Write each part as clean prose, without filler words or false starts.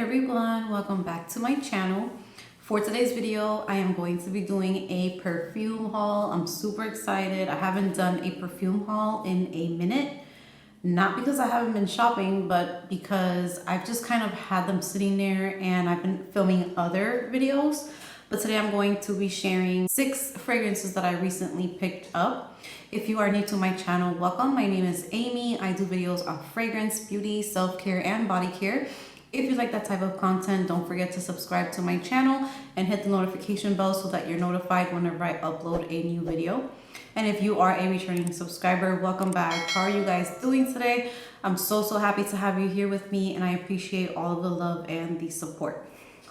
everyone, welcome back to my channel. For today's video, I am going to be doing a perfume haul. I'm super excited. I haven't done a perfume haul in a minute. Not because I haven't been shopping, but because I've just kind of had them sitting there and I've been filming other videos. But today I'm going to be sharing 6 fragrances that I recently picked up. If you are new to my channel, welcome. My name is Amy. I do videos on fragrance, beauty, self-care, and body care. If you like that type of content, don't forget to subscribe to my channel and hit the notification bell so that you're notified whenever I upload a new video. And if you are a returning subscriber, welcome back. How are you guys doing today? I'm so happy to have you here with me, and I appreciate all of the love and the support.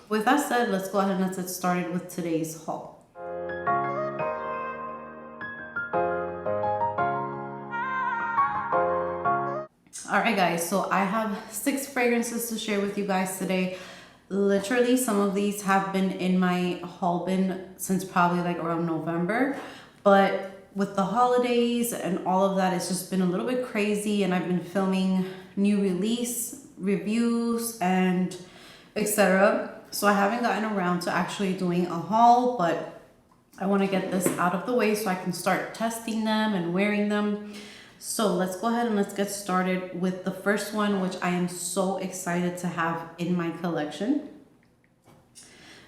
With that said, let's go ahead and let's get started with today's haul. Alright guys, so I have 6 fragrances to share with you guys today. Literally, some of these have been in my haul bin since probably like around November. But with the holidays and all of that, it's just been a little bit crazy, and I've been filming new release, reviews, and etc. So I haven't gotten around to actually doing a haul, but I want to get this out of the way so I can start testing them and wearing them. So let's go ahead and let's get started with the first one, which I am so excited to have in my collection.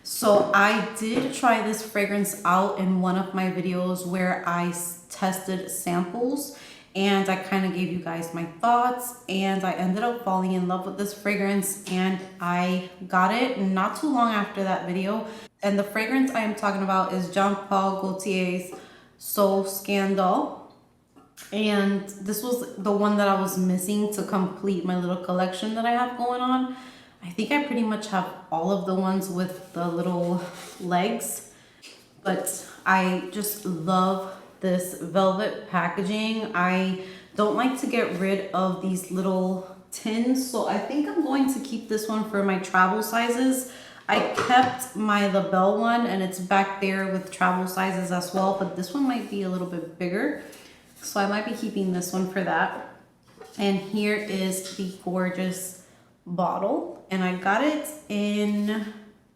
So I did try this fragrance out in one of my videos where I tested samples, and I kind of gave you guys my thoughts, and I ended up falling in love with this fragrance, and I got it not too long after that video. And the fragrance I am talking about is Jean-Paul Gaultier's Soul Scandal. And this was the one that I was missing to complete my little collection that I have going on. I think I pretty much have all of the ones with the little legs, but I just love this velvet packaging. I don't like to get rid of these little tins, so I think I'm going to keep this one for my travel sizes. I kept my LaBelle one, and it's back there with travel sizes as well, but this one might be a little bit bigger. So I might be keeping this one for that. And here is the gorgeous bottle. And I got it in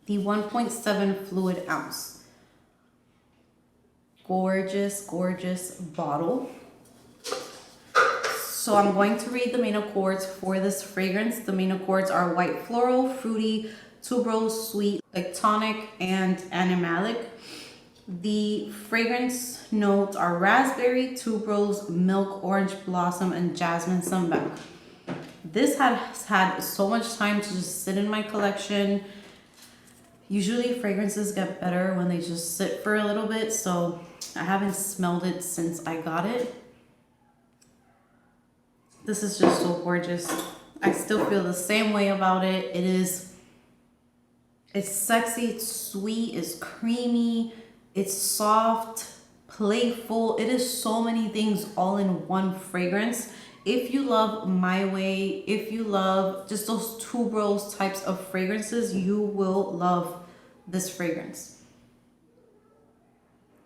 the 1.7 fluid ounce. Gorgeous, gorgeous bottle. So I'm going to read the main accords for this fragrance. The main accords are white floral, fruity, tuberose, sweet, lactonic, and animalic. The fragrance notes are raspberry, tuberose, milk, orange blossom, and jasmine sambac. This has had so much time to just sit in my collection. Usually fragrances get better when they just sit for a little bit, so I haven't smelled it since I got it. This is just so gorgeous. I still feel the same way about it. It's sexy, it's sweet, it's creamy. It's soft, playful. It is so many things all in one fragrance. If you love My Way, if you love just those tuberose types of fragrances, you will love this fragrance.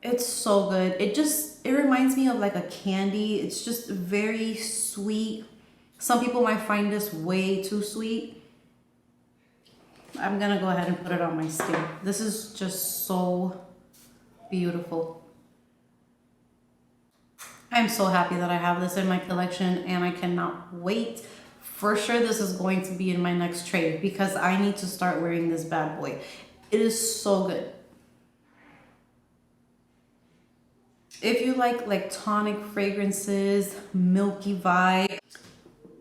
It's so good. It reminds me of like a candy. It's just very sweet. Some people might find this way too sweet. I'm gonna go ahead and put it on my skin. This is just so beautiful. I'm so happy that I have this in my collection, and I cannot wait. For sure this is going to be in my next trade because I need to start wearing this bad boy. It is so good. If you like tonic fragrances, milky vibe,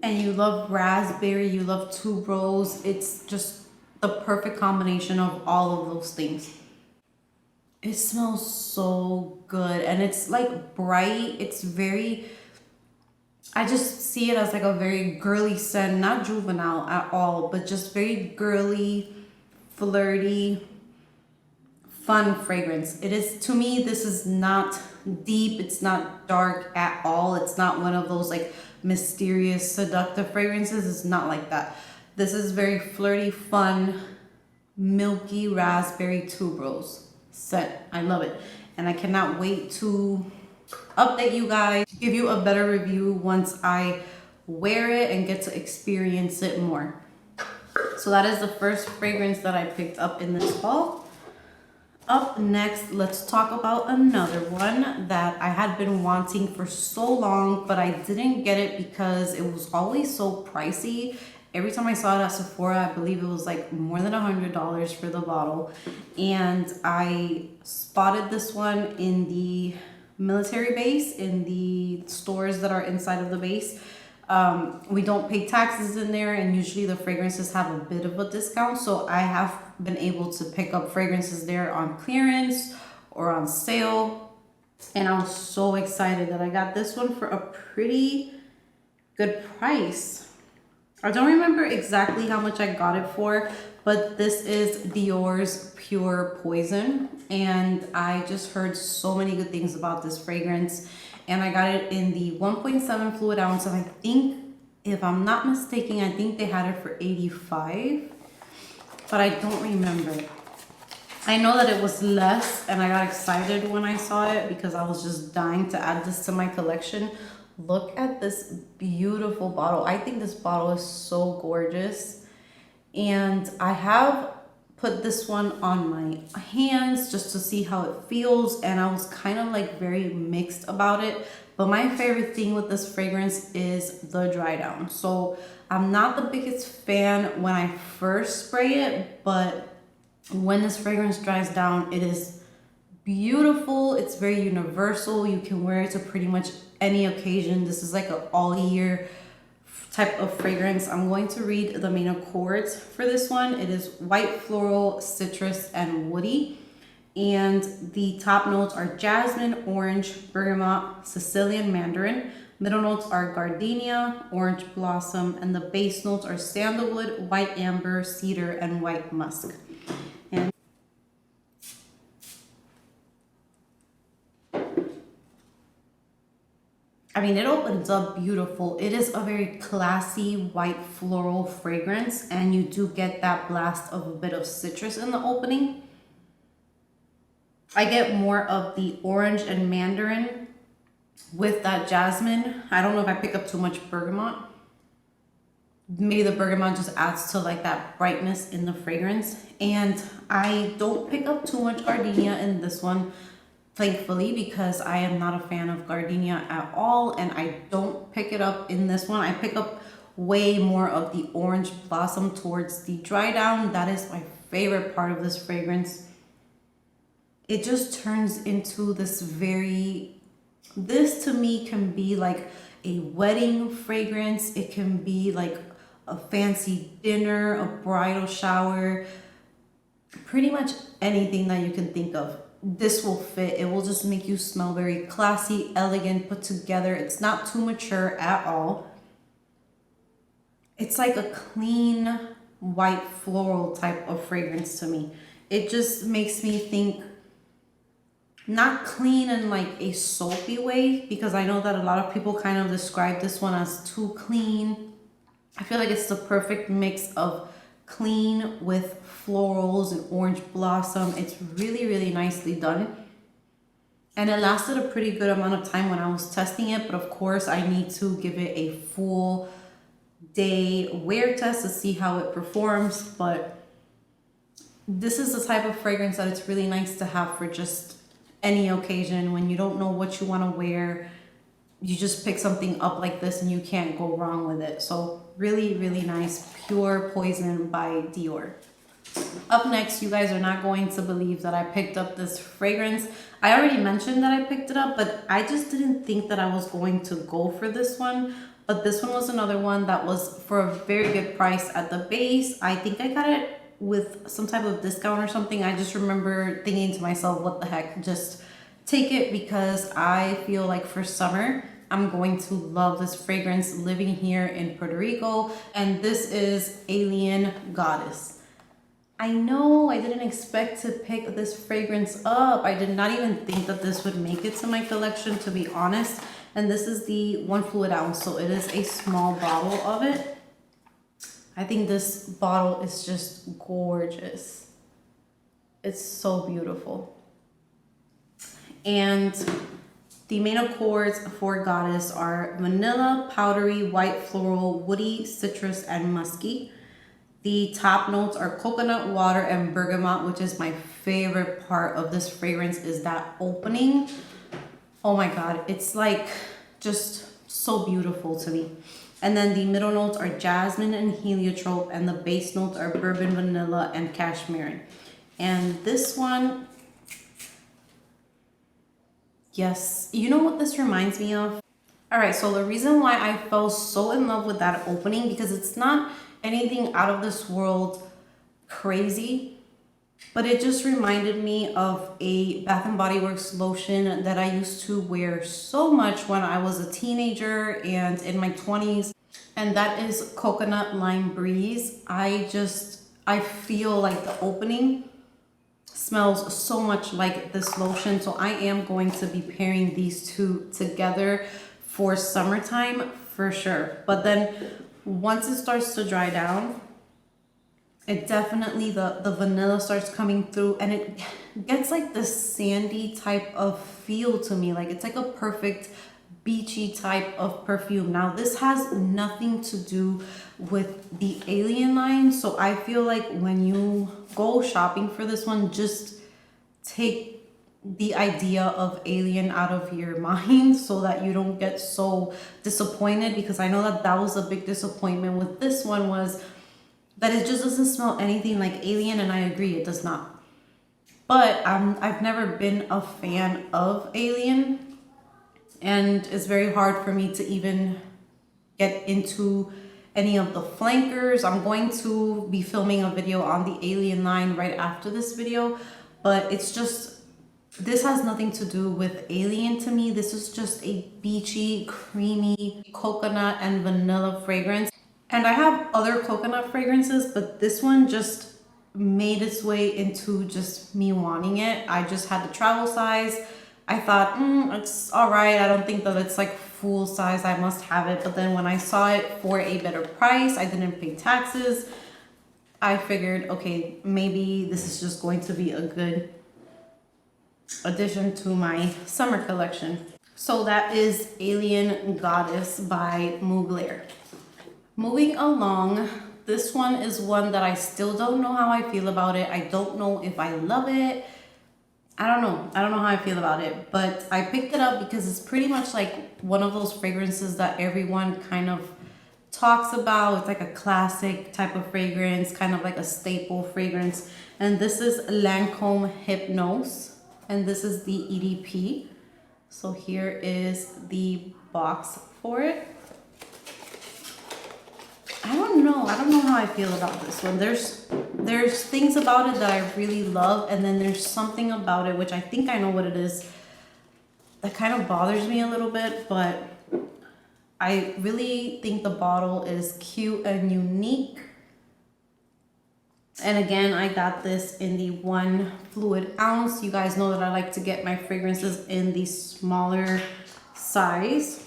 and you love raspberry, you love tuberose, it's just the perfect combination of all of those things. It smells so good, and it's like bright. It's very, I just see it as like a very girly scent, not juvenile at all, but just very girly, flirty, fun fragrance. It is, to me, this is not deep. It's not dark at all. It's not one of those like mysterious, seductive fragrances. It's not like that. This is very flirty, fun, milky raspberry tuberose scent. I love it, and I cannot wait to update you guys, give you a better review once I wear it and get to experience it more. So that is the first fragrance that I picked up in this haul. Up next, let's talk about another one that I had been wanting for so long, but I didn't get it because it was always so pricey. Every time I saw it at Sephora, I believe it was like more than $100 for the bottle. And I spotted this one in the military base, in the stores that are inside of the base. We don't pay taxes in there, and usually the fragrances have a bit of a discount. So I have been able to pick up fragrances there on clearance or on sale. And I was so excited that I got this one for a pretty good price. I don't remember exactly how much I got it for, but this is Dior's Pure Poison. And I just heard so many good things about this fragrance. And I got it in the 1.7 fluid ounce. And I think, if I'm not mistaken, I think they had it for $85, but I don't remember. I know that it was less, and I got excited when I saw it because I was just dying to add this to my collection. Look at this beautiful bottle. I think this bottle is so gorgeous. And I have put this one on my hands just to see how it feels, and I was kind of like very mixed about it. But my favorite thing with this fragrance is the dry down. So I'm not the biggest fan when I first spray it, but when this fragrance dries down, it is beautiful. It's very universal. You can wear it to pretty much any occasion. This is like an all year type of fragrance. I'm going to read the main accords for this one. It is white floral, citrus, and woody. And the top notes are jasmine, orange, bergamot, Sicilian mandarin. Middle notes are gardenia, orange blossom, and the base notes are sandalwood, white amber, cedar, and white musk. And I mean, it opens up beautiful. It is a very classy white floral fragrance, and you do get that blast of a bit of citrus in the opening. I get more of the orange and mandarin with that jasmine. I don't know if I pick up too much bergamot. Maybe the bergamot just adds to like that brightness in the fragrance. And I don't pick up too much gardenia in this one, thankfully, because I am not a fan of gardenia at all, and I don't pick it up in this one. I pick up way more of the orange blossom towards the dry down. That is my favorite part of this fragrance. It just turns into this to me can be like a wedding fragrance. It can be like a fancy dinner, a bridal shower, pretty much anything that you can think of. This will fit. It will just make you smell very classy, elegant, put together. It's not too mature at all. It's like a clean white floral type of fragrance to me. It just makes me think, not clean in like a soapy way, because I know that a lot of people kind of describe this one as too clean. I feel like it's the perfect mix of clean with florals and orange blossom. It's really, really nicely done. And it lasted a pretty good amount of time when I was testing it, but of course I need to give it a full day wear test to see how it performs. But this is the type of fragrance that it's really nice to have for just any occasion when you don't know what you want to wear. You just pick something up like this and you can't go wrong with it. So really, really nice. Pure Poison by Dior. Up next, you guys are not going to believe that I picked up this fragrance. I already mentioned that I picked it up, but I just didn't think that I was going to go for this one. But this one was another one that was for a very good price at the base. I think I got it with some type of discount or something. I just remember thinking to myself, what the heck, just take it, because I feel like for summer, I'm going to love this fragrance living here in Puerto Rico. And this is Alien Goddess. I know I didn't expect to pick this fragrance up. I did not even think that this would make it to my collection, to be honest. And this is the 1 fluid ounce, so it is a small bottle of it. I think this bottle is just gorgeous. It's so beautiful. And the main accords for Goddess are vanilla, powdery, white floral, woody, citrus, and musky. The top notes are coconut water and bergamot, which is my favorite part of this fragrance, is that opening. Oh my God, it's like just so beautiful to me. And then the middle notes are jasmine and heliotrope, and the base notes are bourbon, vanilla, and cashmere. And this one, yes, you know what this reminds me of? All right, so the reason why I fell so in love with that opening, because it's not anything out of this world crazy, but it just reminded me of a Bath and Body Works lotion that I used to wear so much when I was a teenager and in my 20s, and that is Coconut Lime Breeze. I feel like the opening smells so much like this lotion, so I am going to be pairing these two together for summertime for sure. But then once it starts to dry down, it definitely, the vanilla starts coming through, and it gets like this sandy type of feel to me. Like it's like a perfect beachy type of perfume. Now this has nothing to do with the Alien line, so I feel like when you go shopping for this one, just take the idea of Alien out of your mind so that you don't get so disappointed, because I know that that was a big disappointment with this one, was that it just doesn't smell anything like Alien, and I agree, it does not. But I've never been a fan of Alien, and it's very hard for me to even get into any of the flankers. I'm going to be filming a video on the Alien line right after this video, but it's just, this has nothing to do with Alien to me. This is just a beachy, creamy coconut and vanilla fragrance. And I have other coconut fragrances, but this one just made its way into just me wanting it. I just had the travel size. I thought, it's all right. I don't think that it's like full size. I must have it. But then when I saw it for a better price, I didn't pay taxes. I figured, okay, maybe this is just going to be a good addition to my summer collection. So that is Alien Goddess by Mugler. Moving along, this one is one that I still don't know how I feel about it. I don't know if I love it. I don't know how I feel about it, but I picked it up because it's pretty much like one of those fragrances that everyone kind of talks about. It's like a classic type of fragrance, kind of like a staple fragrance. And this is Lancome Hypnose, and this is the EDP. So here is the box for it. I don't know how I feel about this one. There's things about it that I really love, and then there's something about it, which I think I know what it is, that kind of bothers me a little bit, but I really think the bottle is cute and unique. And again, I got this in the 1 fluid ounce. You guys know that I like to get my fragrances in the smaller size.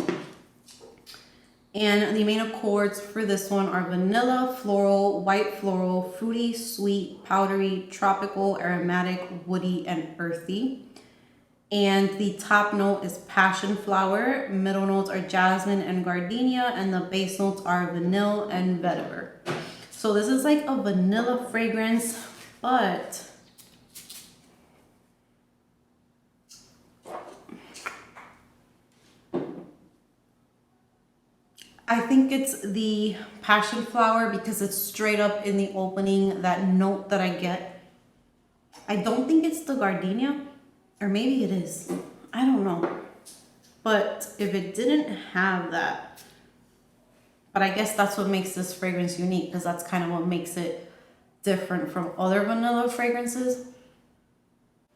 And the main accords for this one are vanilla, floral, white floral, fruity, sweet, powdery, tropical, aromatic, woody, and earthy. And the top note is passion flower, middle notes are jasmine and gardenia, and the base notes are vanilla and vetiver. So this is like a vanilla fragrance, but I think it's the passion flower because it's straight up in the opening, that note that I get. I don't think it's the gardenia, or maybe it is. I don't know. But if it didn't have that, but I guess that's what makes this fragrance unique, because that's kind of what makes it different from other vanilla fragrances.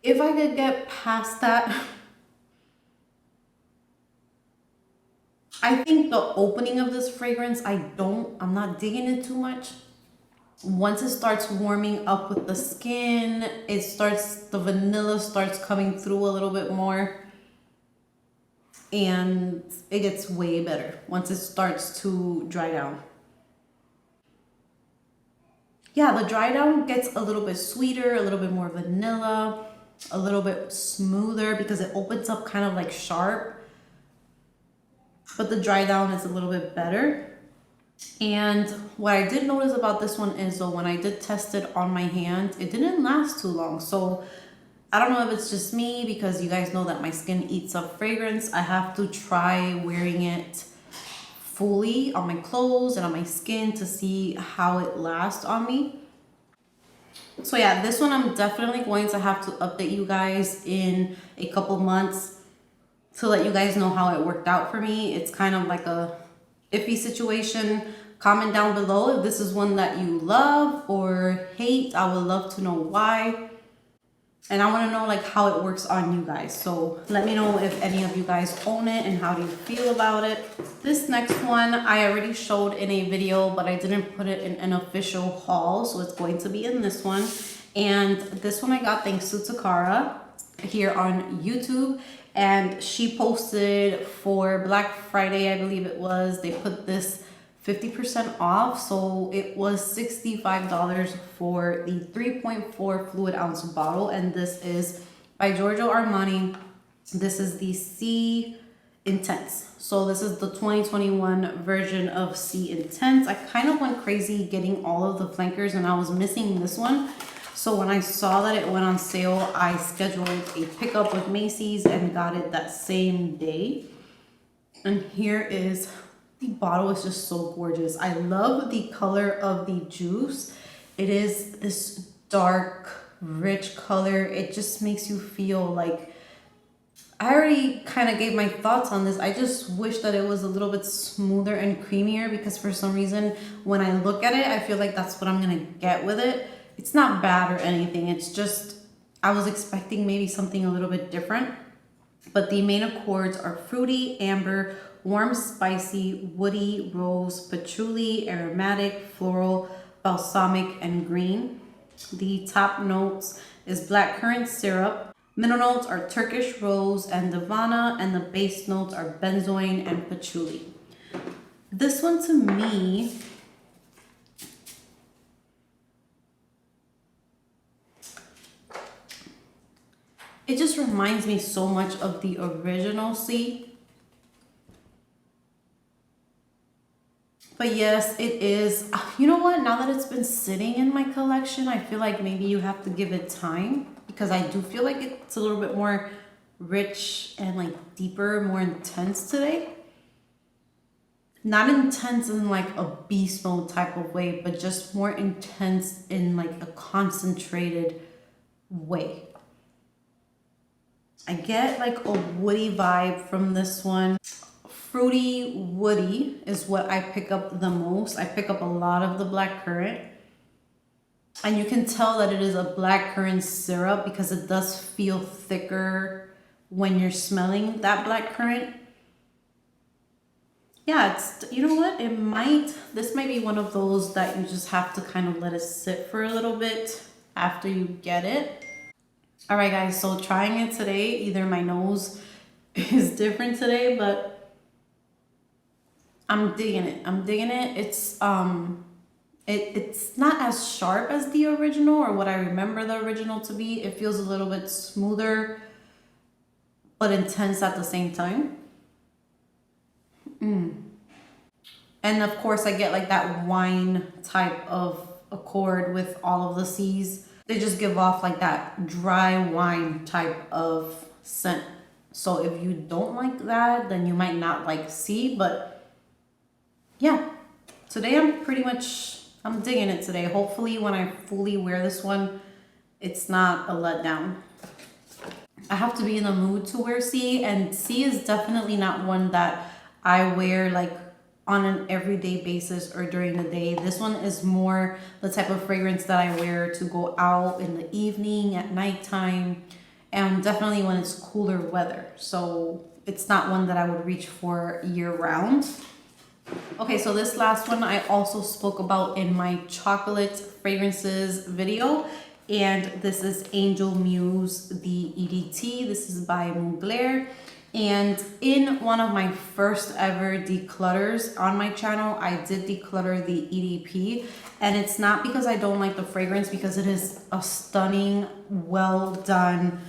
If I could get past that, I think the opening of this fragrance, I'm not digging it too much. Once it starts warming up with the skin, the vanilla starts coming through a little bit more, and it gets way better once it starts to dry down. Yeah, the dry down gets a little bit sweeter, a little bit more vanilla, a little bit smoother because it opens up kind of like sharp. But the dry down is a little bit better. And what I did notice about this one is, so when I did test it on my hand, it didn't last too long. So I don't know if it's just me, because you guys know that my skin eats up fragrance. I have to try wearing it fully on my clothes and on my skin to see how it lasts on me. So yeah, this one I'm definitely going to have to update you guys in a couple months to let you guys know how it worked out for me. It's kind of like a iffy situation. Comment down below if this is one that you love or hate. I would love to know why. And I want to know like how it works on you guys. So let me know if any of you guys own it and how do you feel about it. This next one I already showed in a video, but I didn't put it in an official haul. So it's going to be in this one. And this one I got thanks to Takara here on YouTube. And she posted for Black Friday, I believe it was, they put this 50% off. So it was $65 for the 3.4 fluid ounce bottle. And this is by Giorgio Armani. This is the C Intense. So this is the 2021 version of C Intense. I kind of went crazy getting all of the flankers and I was missing this one. So when I saw that it went on sale, I scheduled a pickup with Macy's and got it that same day. And here is the bottle. Is just so gorgeous. I love the color of the juice. It is this dark, rich color. It just makes you feel like, I already kind of gave my thoughts on this. I just wish that it was a little bit smoother and creamier, because for some reason, when I look at it, I feel like that's what I'm going to get with it. It's not bad or anything. It's just, I was expecting maybe something a little bit different. But the main accords are fruity, amber, warm, spicy, woody, rose, patchouli, aromatic, floral, balsamic, and green. The top notes is blackcurrant syrup. Middle notes are Turkish rose and Divana, and the base notes are benzoin and patchouli. This one to me, it just reminds me so much of the original C. But yes, it is. You know what? Now that it's been sitting in my collection, I feel like maybe you have to give it time, because I do feel like it's a little bit more rich and like deeper, more intense today. Not intense in like a beast mode type of way, but just more intense in like a concentrated way. I get like a woody vibe from this one. Fruity woody is what I pick up the most. I pick up a lot of the blackcurrant. And you can tell that it is a blackcurrant syrup, because it does feel thicker when you're smelling that blackcurrant. Yeah, it's, you know what? This might be one of those that you just have to kind of let it sit for a little bit after you get it. All right, guys, so trying it today, either my nose is different today, but I'm digging it. I'm digging it. It's not as sharp as the original, or what I remember the original to be. It feels a little bit smoother, but intense at the same time. And of course, I get like that wine type of accord with all of the C's. They just give off like that dry wine type of scent. So if you don't like that, then you might not like C, but yeah, today I'm digging it today. Hopefully when I fully wear this one, it's not a letdown. I have to be in the mood to wear C, and C is definitely not one that I wear like on an everyday basis or during the day. This one is more the type of fragrance that I wear to go out in the evening, at nighttime, and definitely when it's cooler weather. So it's not one that I would reach for year round. Okay, so this last one I also spoke about in my chocolate fragrances video, and this is Angel Muse, the EDT. This is by Mugler. And in one of my first ever declutters on my channel, I did declutter the EDP. And it's not because I don't like the fragrance, because it is a stunning, well done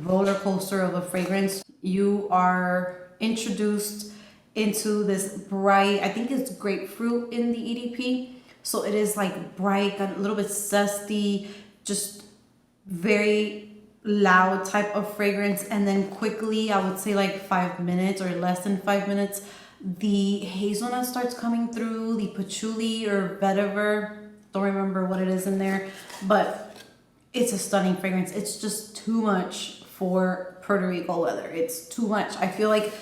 roller coaster of a fragrance. You are introduced into this bright, I think it's grapefruit in the EDP. So it is like bright, got a little bit zesty, just very loud type of fragrance. And then quickly, I would say like 5 minutes or less than 5 minutes, the hazelnut starts coming through, the patchouli or vetiver, don't remember what it is in there, but it's a stunning fragrance. It's just too much for Puerto Rico weather. It's too much. I feel like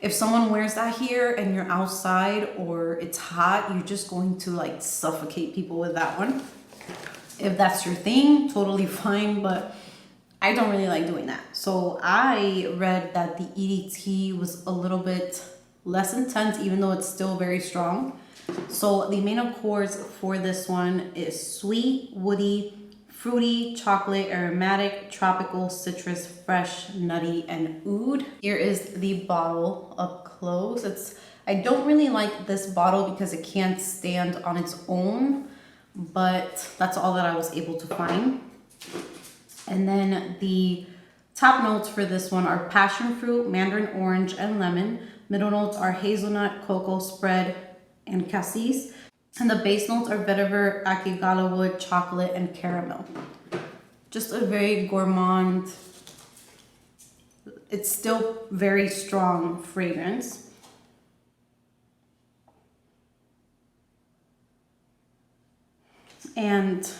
if someone wears that here and you're outside or it's hot, you're just going to like suffocate people with that one. If that's your thing, totally fine, but I don't really like doing that. So I read that the EDT was a little bit less intense, even though it's still very strong. So the main accords for this one is sweet, woody, fruity, chocolate, aromatic, tropical, citrus, fresh, nutty, and oud. Here is the bottle up close. I don't really like this bottle because it can't stand on its own, but that's all that I was able to find. And then the top notes for this one are passion fruit, mandarin orange, and lemon. Middle notes are hazelnut, cocoa spread, and cassis. And the base notes are vetiver, akigala wood, chocolate, and caramel. Just a very gourmand, it's still very strong fragrance. And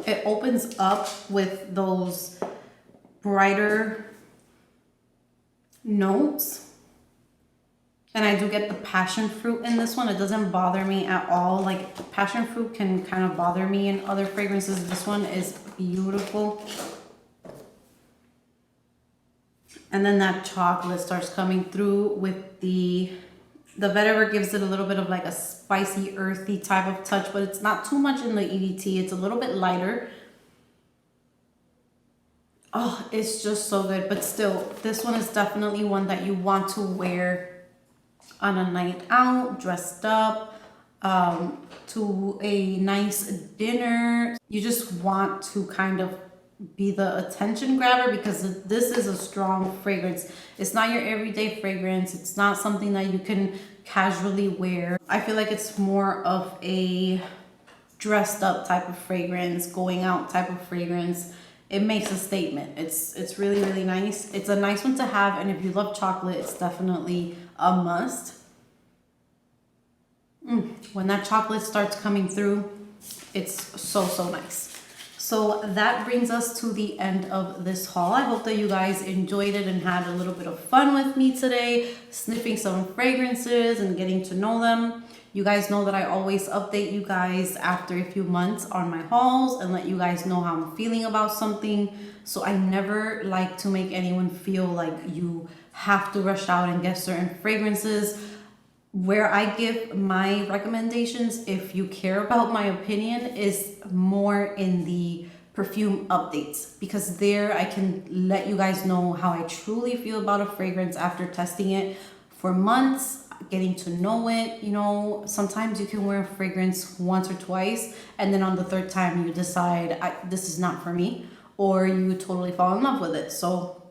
it opens up with those brighter notes. And I do get the passion fruit in this one. It doesn't bother me at all. Like passion fruit can kind of bother me in other fragrances. This one is beautiful. And then that chocolate starts coming through with the vetiver gives it a little bit of like a spicy, earthy type of touch, but it's not too much in the EDT. It's a little bit lighter. Oh, it's just so good. But still, this one is definitely one that you want to wear on a night out, dressed up, to a nice dinner. You just want to kind of be the attention grabber because this is a strong fragrance. It's not your everyday fragrance. It's not something that you can casually wear. I feel like it's more of a dressed up type of fragrance, going out type of fragrance. It makes a statement. It's really, really nice. It's a nice one to have, and if you love chocolate, it's definitely a must. When that chocolate starts coming through, it's so, so nice. So that brings us to the end of this haul. I hope that you guys enjoyed it and had a little bit of fun with me today, sniffing some fragrances and getting to know them. You guys know that I always update you guys after a few months on my hauls and let you guys know how I'm feeling about something. So I never like to make anyone feel like you have to rush out and get certain fragrances. Where I give my recommendations, if you care about my opinion, is more in the perfume updates, because there I can let you guys know how I truly feel about a fragrance after testing it for months, getting to know it. You know, sometimes you can wear a fragrance once or twice and then on the third time you decide this is not for me, or you totally fall in love with it. So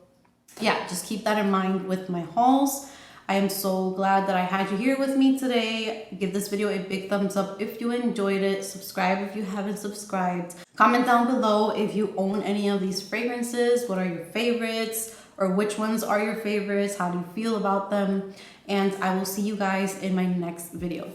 yeah, just keep that in mind with my hauls. I am so glad that I had you here with me today. Give this video a big thumbs up if you enjoyed it. Subscribe if you haven't subscribed. Comment down below if you own any of these fragrances. What are your favorites? Or which ones are your favorites? How do you feel about them? And I will see you guys in my next video.